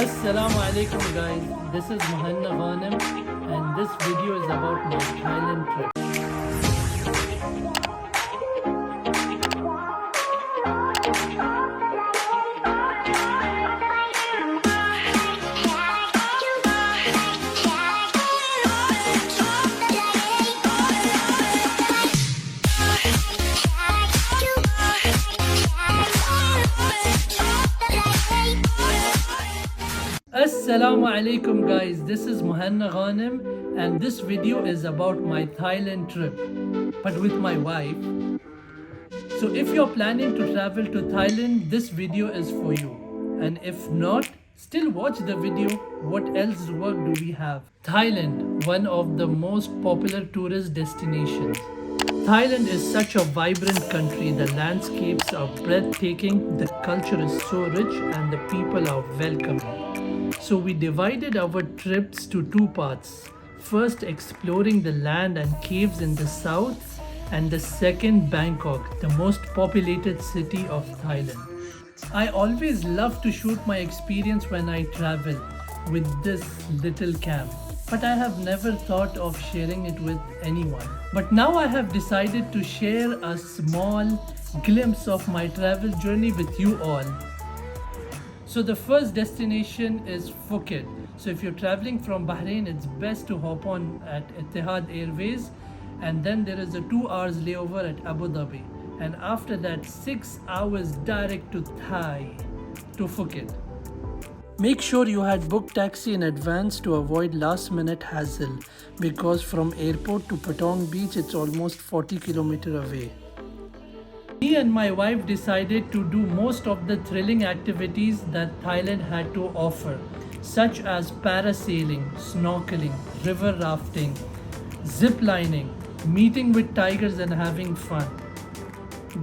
Assalamu alaikum guys, this is Mohanna Ghanem and this video is about my Thailand trip. Assalamu alaikum guys, this is Mohanna Ghanem and this video is about my Thailand trip, but with my wife. So if you're planning to travel to Thailand, this video is for you. And if not, still watch the video. What else work do we have? Thailand, one of the most popular tourist destinations. Thailand is such a vibrant country. The landscapes are breathtaking, the culture is so rich and the people are welcoming. So we divided our trips to two parts. First exploring the land and caves in the south, and the second Bangkok, the most populated city of Thailand. I always love to shoot my experience when I travel with this little cam, but I have never thought of sharing it with anyone. But now I have decided to share a small glimpse of my travel journey with you all. So the first destination is Phuket. So if you're traveling from Bahrain, it's best to hop on at Etihad Airways, and then there is a 2 hours layover at Abu Dhabi, and after that 6 hours direct to Phuket. Make sure you had booked taxi in advance to avoid last minute hassle, because from airport to Patong Beach it's almost 40 km away. Me and my wife decided to do most of the thrilling activities that Thailand had to offer, such as parasailing, snorkeling, river rafting, zip lining, meeting with tigers and having fun.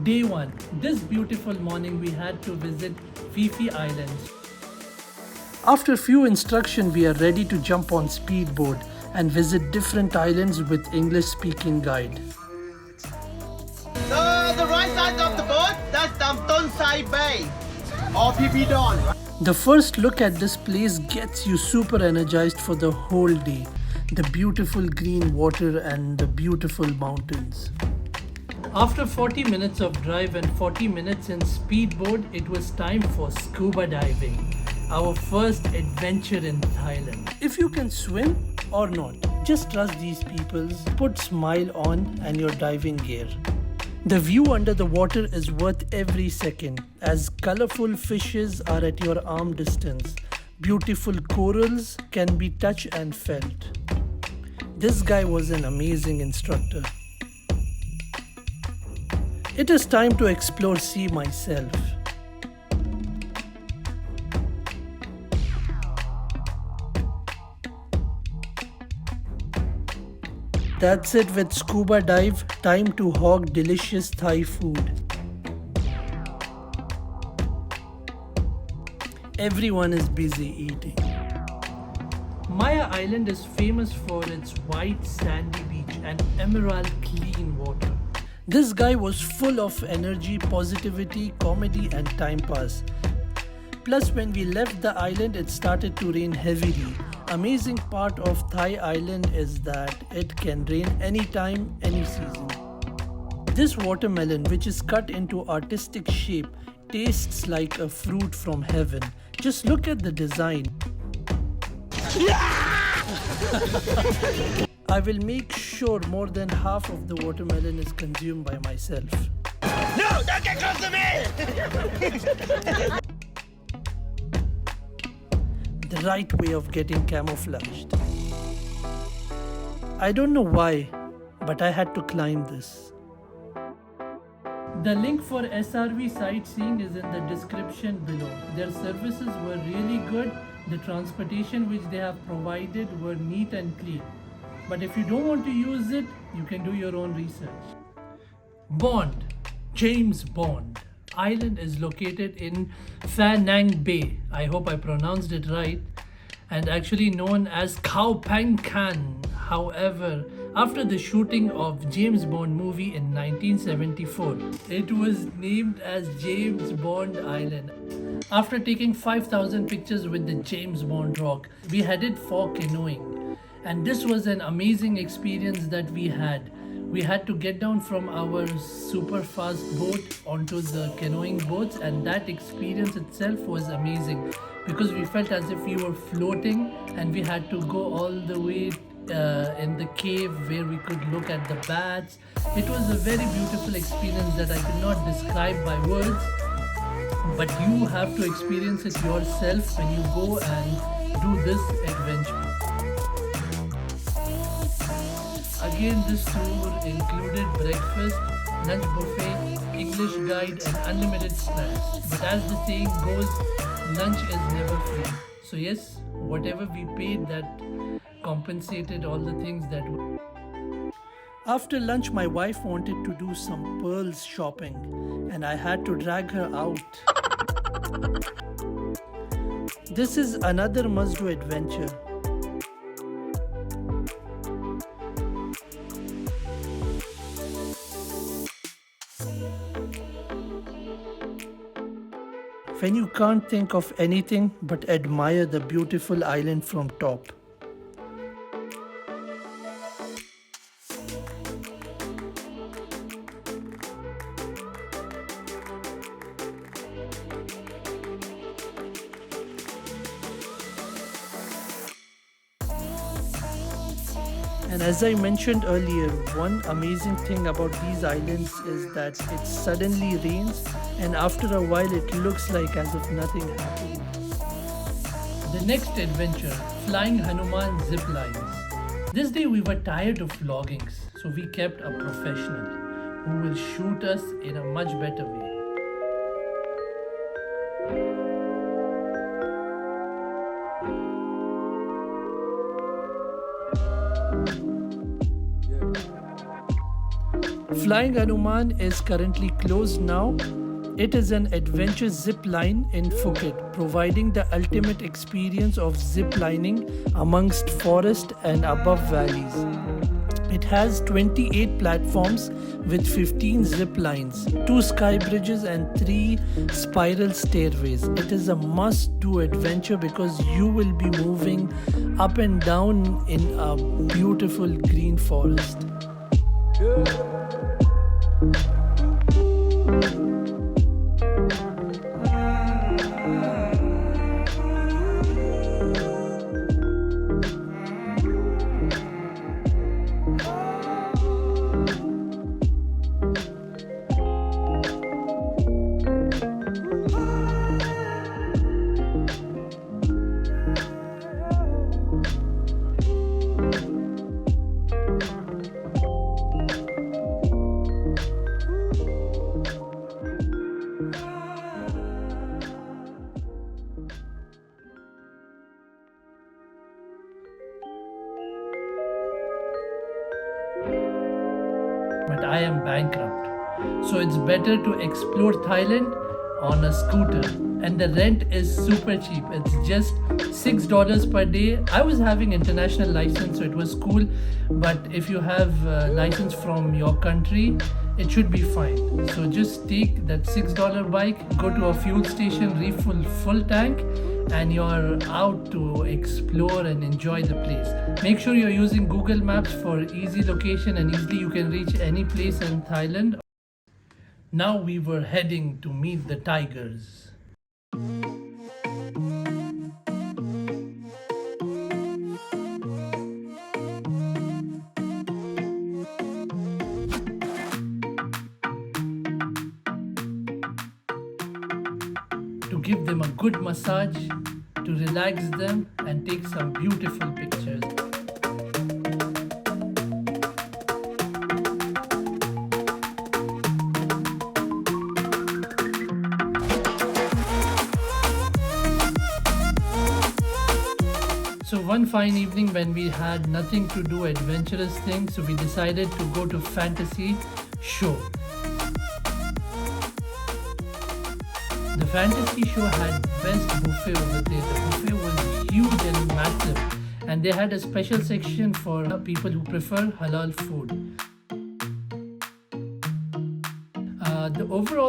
Day 1, this beautiful morning we had to visit Phi Islands. After few instruction, we are ready to jump on speedboat and visit different islands with English speaking guide. So the right side of the boat, that's Tonsai Bay or Pipidon. The first look at this place gets you super energized for the whole day. The beautiful green water and the beautiful mountains. After 40 minutes of drive and 40 minutes in speedboat, it was time for scuba diving. Our first adventure in Thailand. If you can swim or not, just trust these people, put smile on and your diving gear. The view under the water is worth every second, as colorful fishes are at your arm distance. Beautiful corals can be touched and felt. This guy was an amazing instructor. It is time to explore sea myself. That's it with scuba dive, time to hog delicious Thai food. Everyone is busy eating. Maya Island is famous for its white sandy beach and emerald clean water. This guy was full of energy, positivity, comedy and time pass. Plus when we left the island, it started to rain heavily. Amazing part of Thai island is that it can rain anytime, any season. This watermelon, which is cut into artistic shape, tastes like a fruit from heaven. Just look at the design. I will make sure more than half of the watermelon is consumed by myself. No, don't get close to me! The right way of getting camouflaged. I don't know why, but I had to climb this. The link for SRV sightseeing is in the description below. Their services were really good. The transportation which they have provided were neat and clean. But if you don't want to use it, you can do your own research. Bond, James Bond. Island is located in Pha Nang Bay. I hope I pronounced it right. And actually known as Khao Phan Khan. However, after the shooting of James Bond movie in 1974. It was named as James Bond Island. After taking 5,000 pictures with the James Bond rock, we headed for canoeing. And this was an amazing experience that we had. We had to get down from our super fast boat onto the canoeing boats, and that experience itself was amazing because we felt as if we were floating, and we had to go all the way in the cave where we could look at the bats. It was a very beautiful experience that I could not describe by words, but you have to experience it yourself when you go and do this adventure. Again, this tour included breakfast, lunch buffet, English guide and unlimited snacks. But as the saying goes, lunch is never free. So yes, whatever we paid, that compensated all the things that we... After lunch, my wife wanted to do some pearls shopping and I had to drag her out. This is another must-do adventure. When you can't think of anything but admire the beautiful island from top. And as I mentioned earlier, one amazing thing about these islands is that it suddenly rains and after a while it looks like as if nothing happened. The next adventure, flying Hanuman zip lines. This day we were tired of vlogging, so we kept a professional who will shoot us in a much better way. Flying Hanuman is currently closed now. It is an adventure zip line in Phuket, providing the ultimate experience of zip lining amongst forest and above valleys. It has 28 platforms with 15 zip lines, 2 sky bridges and 3 spiral stairways. It is a must-do adventure because you will be moving up and down in a beautiful green forest. But I am bankrupt, so it's better to explore Thailand on a scooter, and the rent is super cheap. It's just $6 per day. I was having international license, so it was cool, but if you have a license from your country, it should be fine. So just take that $6 bike, go to a fuel station, refill full tank, and you're out to explore and enjoy the place. Make sure you're using Google Maps for easy location, and easily you can reach any place in Thailand. Now we were heading to meet the tigers. To give them a good massage, to relax them and take some beautiful pictures. So one fine evening when we had nothing to do adventurous things, so we decided to go to fantasy show. The fantasy show had best buffet over there. The buffet was huge and massive, and they had a special section for people who prefer halal food.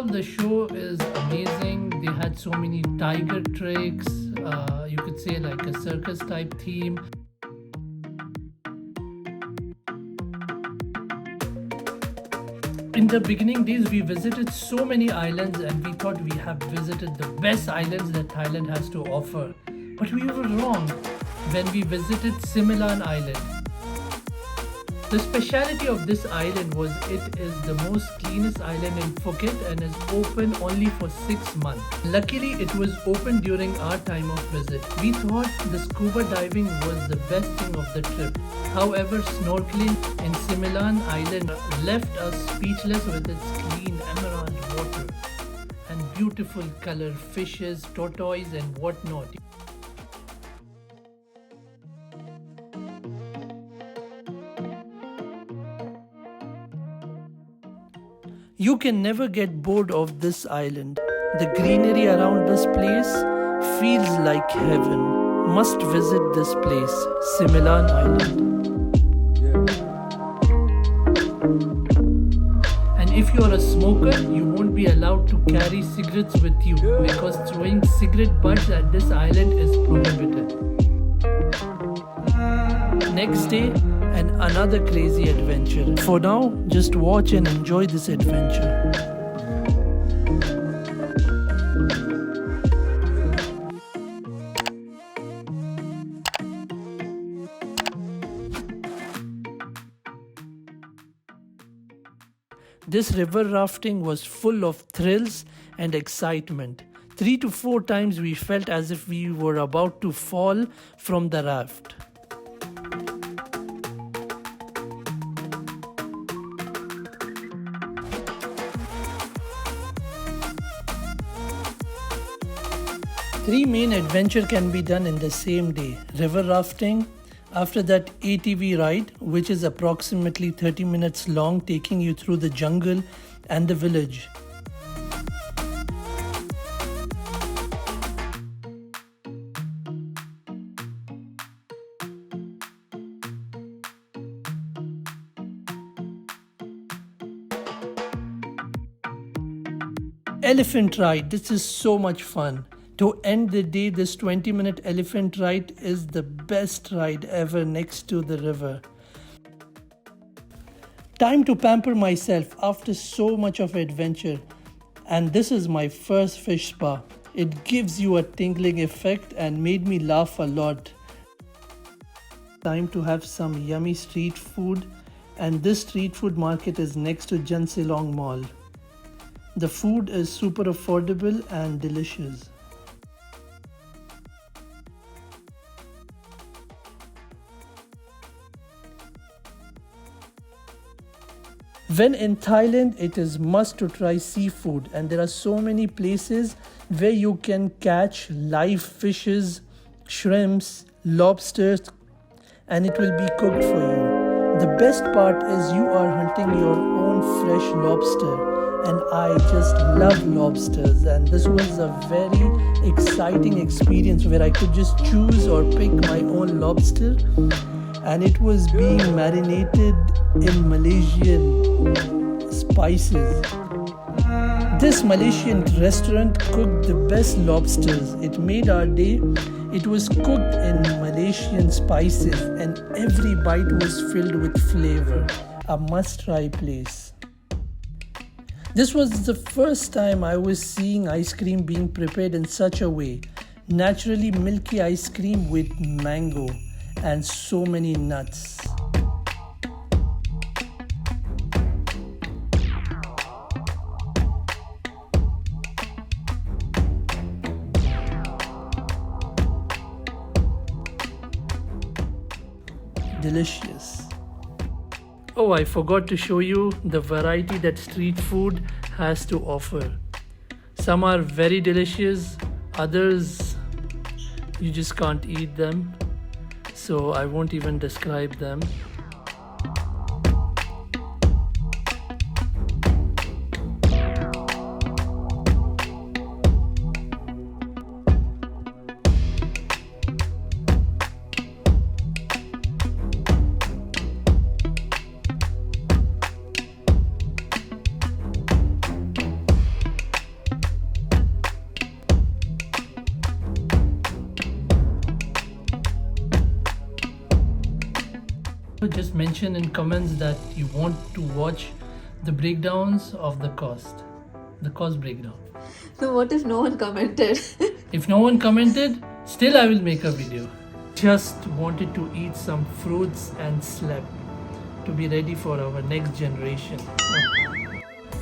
The show is amazing. They had so many tiger tricks, you could say like a circus type theme. In the beginning days, we visited so many islands and we thought we have visited the best islands that Thailand has to offer. But we were wrong when we visited Similan Island. The speciality of this island was it is the most cleanest island in Phuket and is open only for 6 months. Luckily, it was open during our time of visit. We thought the scuba diving was the best thing of the trip. However, snorkeling in Similan Island left us speechless with its clean emerald water and beautiful colored fishes, tortoise and whatnot. You can never get bored of this island. The greenery around this place feels like heaven. Must visit this place, Similan Island. And if you are a smoker, you won't be allowed to carry cigarettes with you because throwing cigarette butts at this island is prohibited. Next day, and another crazy adventure. For now, just watch and enjoy this adventure. This river rafting was full of thrills and excitement. 3 to 4 times we felt as if we were about to fall from the raft. Three main adventures can be done in the same day. River rafting, after that ATV ride, which is approximately 30 minutes long, taking you through the jungle and the village. Elephant ride, this is so much fun. To end the day, this 20-minute elephant ride is the best ride ever next to the river. Time to pamper myself after so much of adventure. And this is my first fish spa. It gives you a tingling effect and made me laugh a lot. Time to have some yummy street food. And this street food market is next to Jansilong Mall. The food is super affordable and delicious. When in Thailand, it is must to try seafood, and there are so many places where you can catch live fishes, shrimps, lobsters, and it will be cooked for you. The best part is you are hunting your own fresh lobster, and I just love lobsters, and this was a very exciting experience where I could just choose or pick my own lobster, and it was being marinated in Malaysian spices. This Malaysian restaurant cooked the best lobsters. It made our day. It was cooked in Malaysian spices and every bite was filled with flavor. A must-try place. This was the first time I was seeing ice cream being prepared in such a way. Naturally milky ice cream with mango and so many nuts. Delicious. Oh, I forgot to show you the variety that street food has to offer. Some are very delicious, others you just can't eat them, so I won't even describe them. Just mention in comments that you want to watch the breakdowns of the cost breakdown. So what if no one commented? If no one commented, still I will make a video. Just wanted to eat some fruits and slept to be ready for our next generation.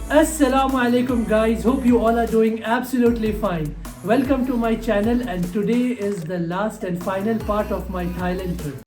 Assalamu alaikum guys, hope you all are doing absolutely fine. Welcome to my channel, and today is the last and final part of my Thailand trip.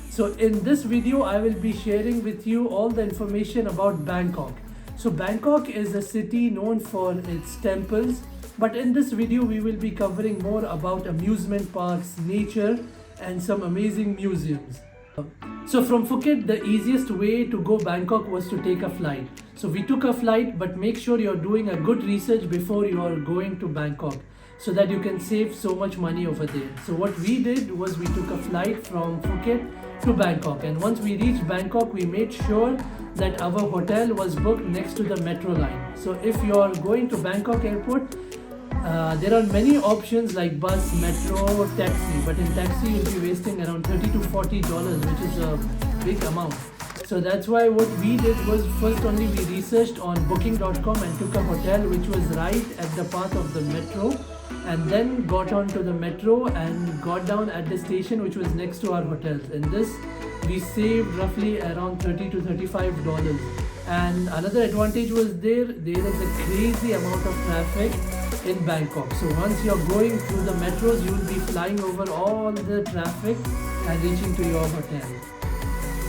So in this video, I will be sharing with you all the information about Bangkok. So Bangkok is a city known for its temples, but in this video, we will be covering more about amusement parks, nature, and some amazing museums. So from Phuket, the easiest way to go Bangkok was to take a flight. So we took a flight, but make sure you're doing a good research before you are going to Bangkok, so that you can save so much money over there. So what we did was we took a flight from Phuket to Bangkok, and once we reached Bangkok, we made sure that our hotel was booked next to the metro line. So if you are going to Bangkok airport, there are many options like bus, metro, taxi, but in taxi you'll be wasting around $30 to $40, which is a big amount. So that's why what we did was, first only we researched on booking.com and took a hotel which was right at the path of the metro, and then got onto the metro and got down at the station which was next to our hotels. In this we saved roughly around $30 to $35. And another advantage was there is a crazy amount of traffic in Bangkok. So once you're going through the metros, you will be flying over all the traffic and reaching to your hotel.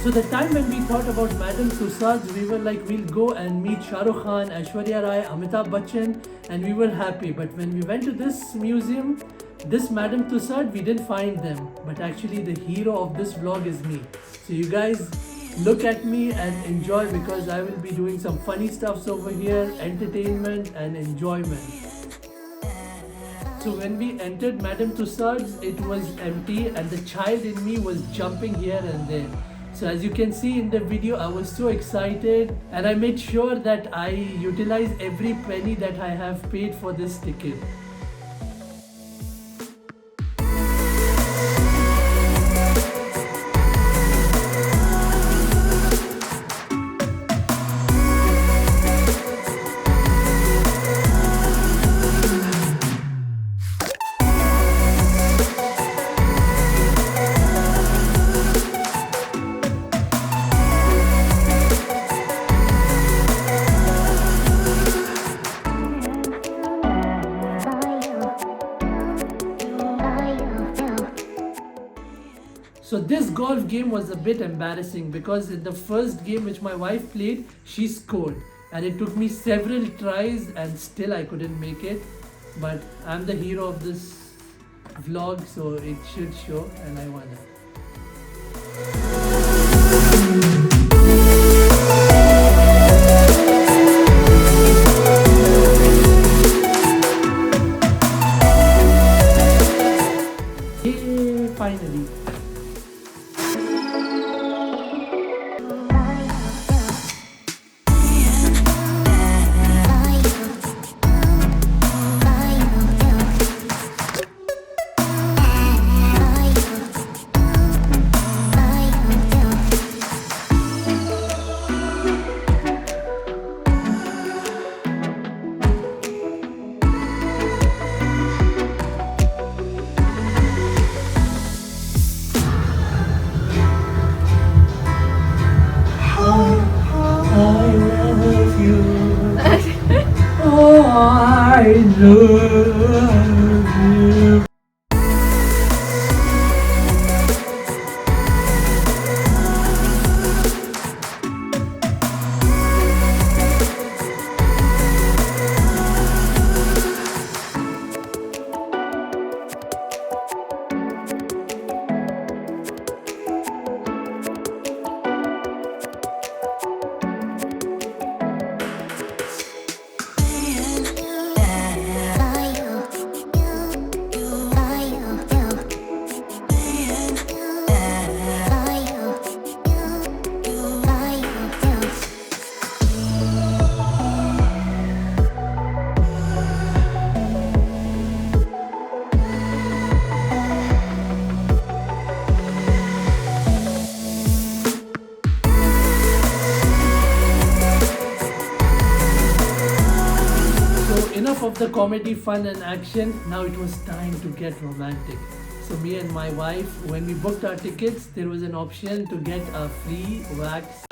So the time when we thought about Madame Tussauds, we were like, we'll go and meet Shah Rukh Khan, Aishwarya Rai, Amitabh Bachchan, and we were happy. But when we went to this museum, this Madame Tussauds, we didn't find them. But actually the hero of this vlog is me. So you guys look at me and enjoy, because I will be doing some funny stuffs over here, entertainment and enjoyment. So when we entered Madame Tussauds, it was empty and the child in me was jumping here and there. So as you can see in the video, I was so excited, and I made sure that I utilize every penny that I have paid for this ticket. So this golf game was a bit embarrassing, because in the first game which my wife played, she scored, and it took me several tries and still I couldn't make it. But I'm the hero of this vlog, so it should show, and I won it. Yay, finally. I love you. the comedy, fun and action. Now it was time to get romantic. So me and my wife, when we booked our tickets, there was an option to get a free wax.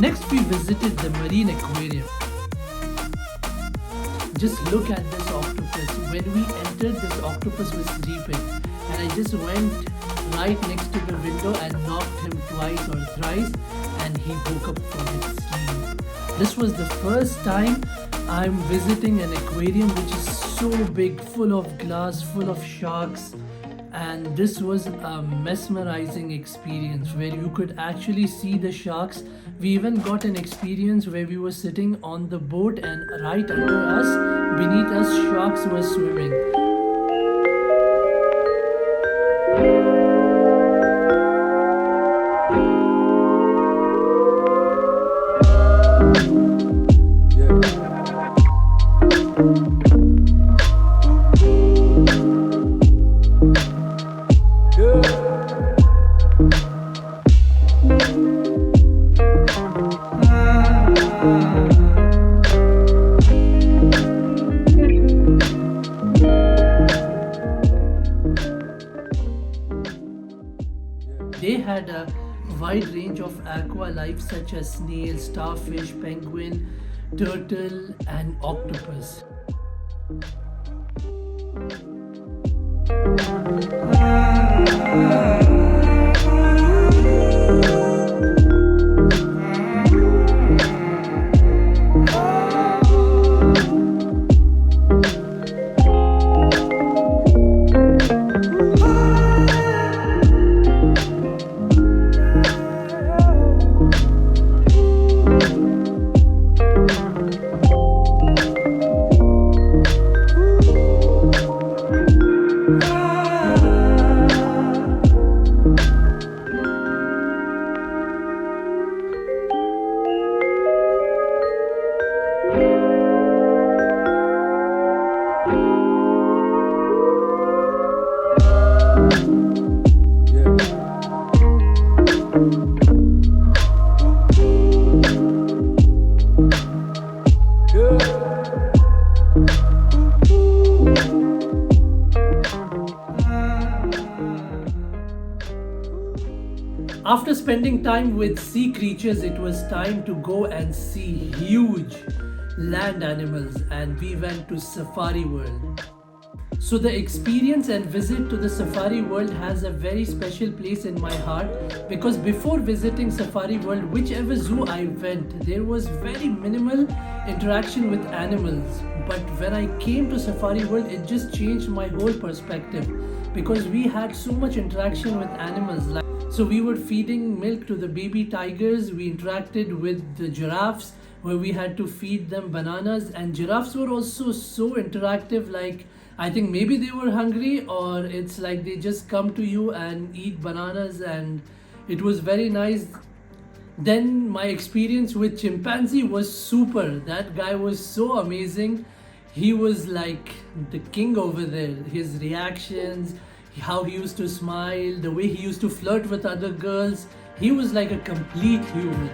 Next, we visited the marine aquarium. Just look at this octopus. When we entered, this octopus was sleeping, and I just went right next to the window and knocked him twice or thrice, and he woke up from his sleep. This was the first time I'm visiting an aquarium which is so big, full of glass, full of sharks. And this was a mesmerizing experience where you could actually see the sharks. We even got an experience where we were sitting on the boat and right under us, beneath us, sharks were swimming. They had a wide range of aqua life such as snail, starfish, penguin, turtle and octopus. After spending time with sea creatures, it was time to go and see huge land animals, and we went to Safari World. So the experience and visit to the Safari World has a very special place in my heart, because before visiting Safari World, whichever zoo I went, there was very minimal interaction with animals. But when I came to Safari World, it just changed my whole perspective, because we had so much interaction with animals. So we were feeding milk to the baby tigers, we interacted with the giraffes where we had to feed them bananas, and giraffes were also so interactive, like I think maybe they were hungry, or it's like they just come to you and eat bananas, and it was very nice. Then my experience with chimpanzee was super. That guy was so amazing. He was like the king over there. His reactions, how he used to smile, the way he used to flirt with other girls. He was like a complete human.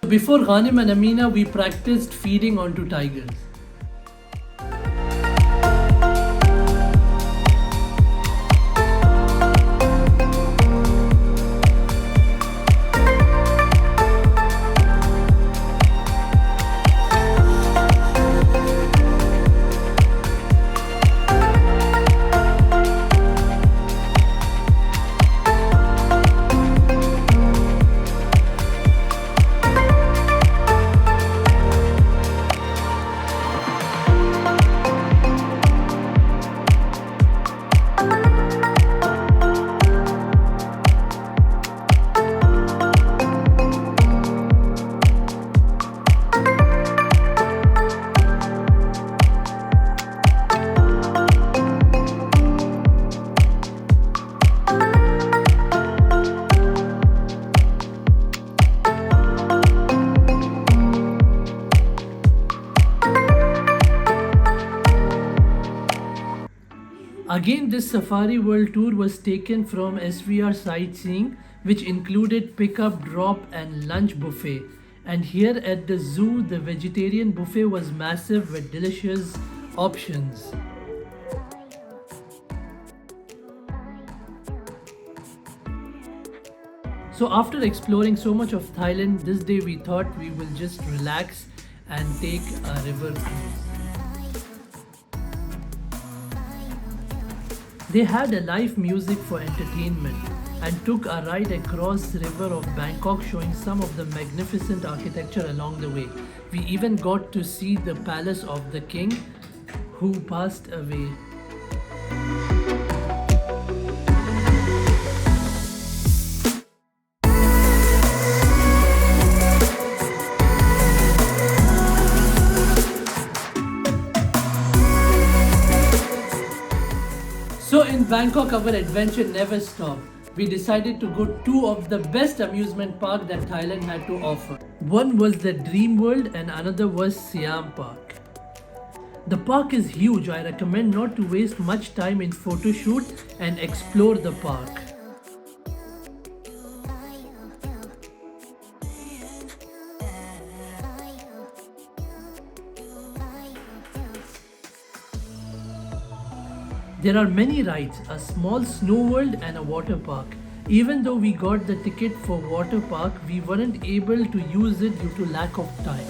Before Ghanim and Amina, we practiced feeding onto tigers. Again, this Safari World Tour was taken from SVR Sightseeing, which included pickup, drop, and lunch buffet. And here at the zoo, the vegetarian buffet was massive with delicious options. So after exploring so much of Thailand, this day we thought we will just relax and take a river cruise. They had a live music for entertainment and took a ride across the river of Bangkok, showing some of the magnificent architecture along the way. We even got to see the palace of the king who passed away. So in Bangkok, our adventure never stopped. We decided to go two of the best amusement parks that Thailand had to offer. One was the Dream World and another was Siam Park. The park is huge. I recommend not to waste much time in photo shoot and explore the park. There are many rides, a small snow world and a water park. Even though we got the ticket for water park, we weren't able to use it due to lack of time.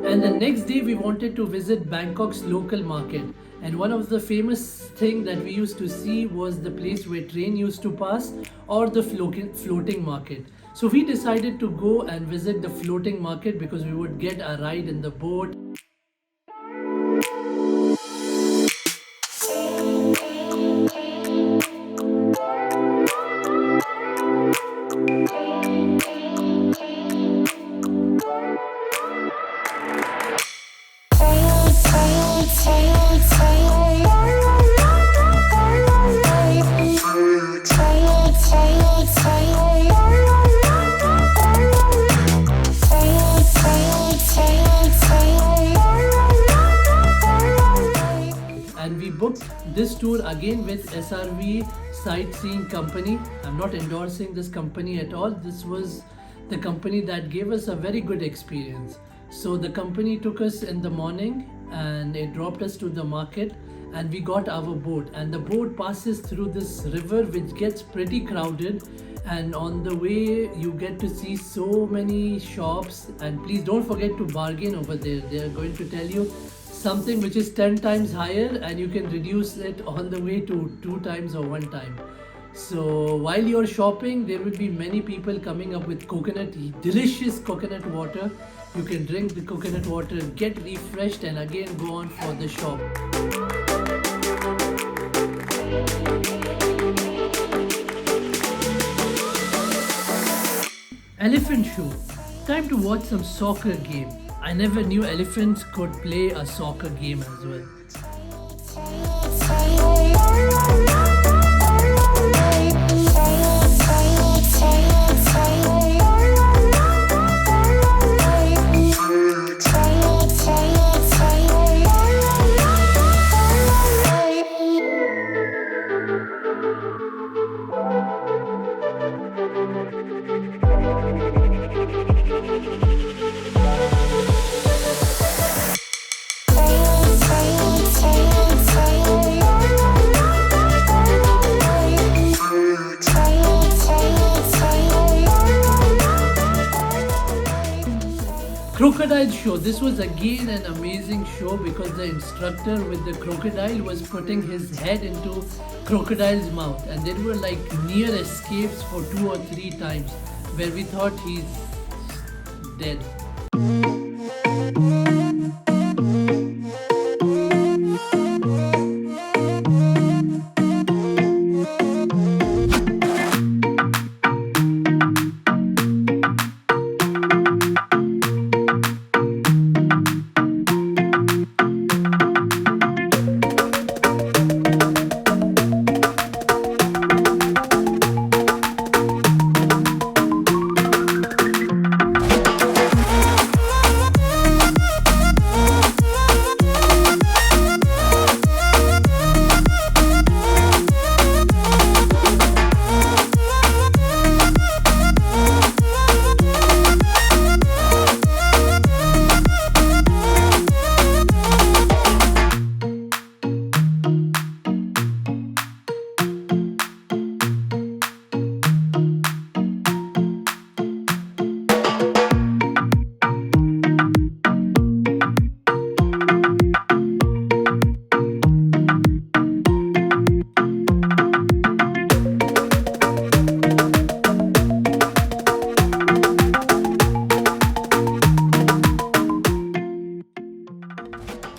And the next day we wanted to visit Bangkok's local market. And one of the famous thing that we used to see was the place where train used to pass or the floating market. So we decided to go and visit the floating market because we would get a ride in the boat. And we booked this tour again with SRV Sightseeing Company. I'm not endorsing this company at all. This was the company that gave us a very good experience. So the company took us in the morning and it dropped us to the market, and we got our boat, and the boat passes through this river which gets pretty crowded, and on the way you get to see so many shops. And please don't forget to bargain over there. They are going to tell you something which is 10 times higher and you can reduce it on the way to 2 times or 1 time. So while you're shopping, there will be many people coming up with delicious coconut water. You can drink the coconut water, get refreshed, and again go on for the shop. Elephant show. Time to watch some soccer game. I never knew elephants could play a soccer game as well. Crocodile show. This was again an amazing show because the instructor with the crocodile was putting his head into crocodile's mouth, and there were like near escapes for 2 or 3 times where we thought he's dead.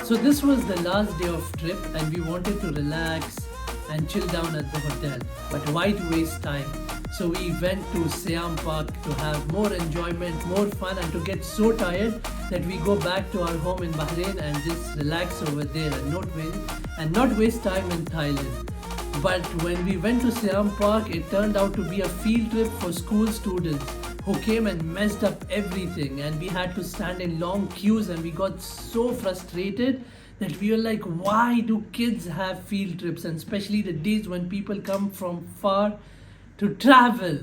So this was the last day of trip and we wanted to relax and chill down at the hotel. But why to waste time? So we went to Siam Park to have more enjoyment, more fun, and to get so tired that we go back to our home in Bahrain and just relax over there and not waste time in Thailand. But when we went to Siam Park, it turned out to be a field trip for school students who came and messed up everything, and we had to stand in long queues and we got so frustrated that we were like, why do kids have field trips, and especially the days when people come from far to travel.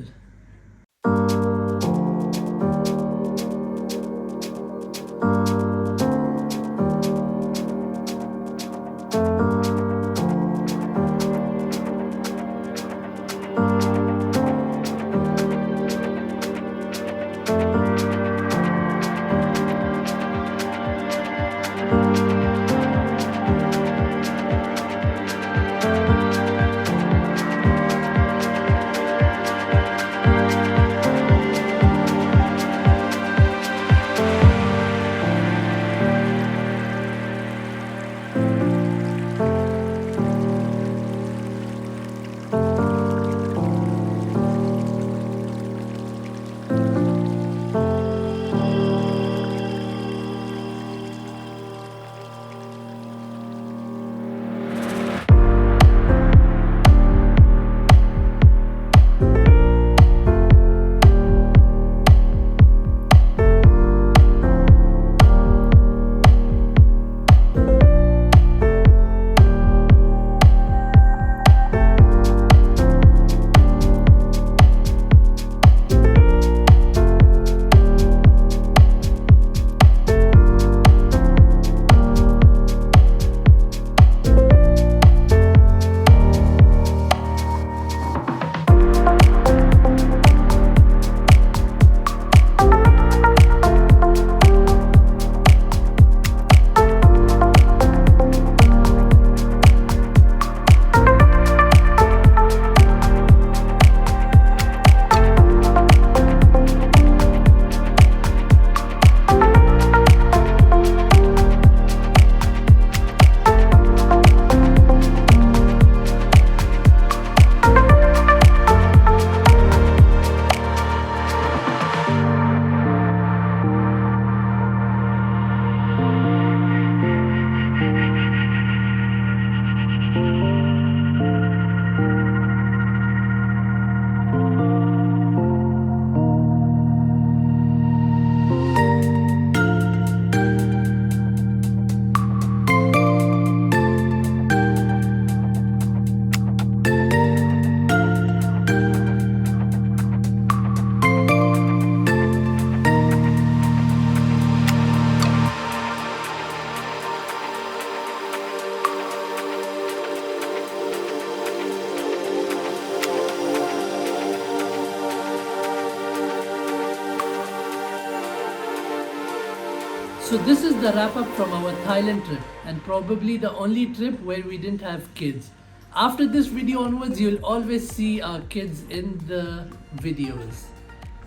So this is the wrap up from our Thailand trip, and probably the only trip where we didn't have kids. After this video onwards, you'll always see our kids in the videos.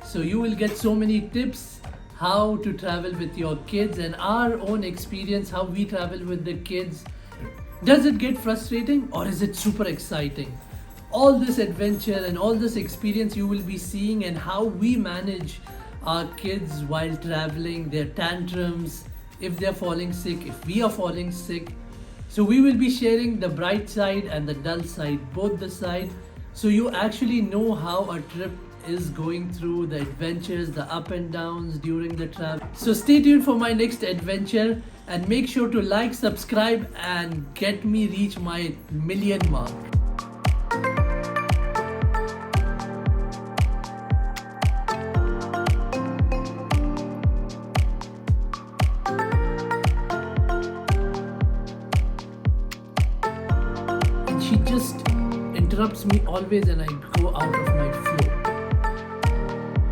So you will get so many tips how to travel with your kids and our own experience, how we travel with the kids. Does it get frustrating or is it super exciting? All this adventure and all this experience you will be seeing, and how we manage our kids while traveling, their tantrums, if they're falling sick, if we are falling sick. So we will be sharing the bright side and the dull side, both the side, so you actually know how a trip is going through, the adventures, the up and downs during the travel. So stay tuned for my next adventure and make sure to like, subscribe and get me reach my million mark. She just interrupts me always and I go out of my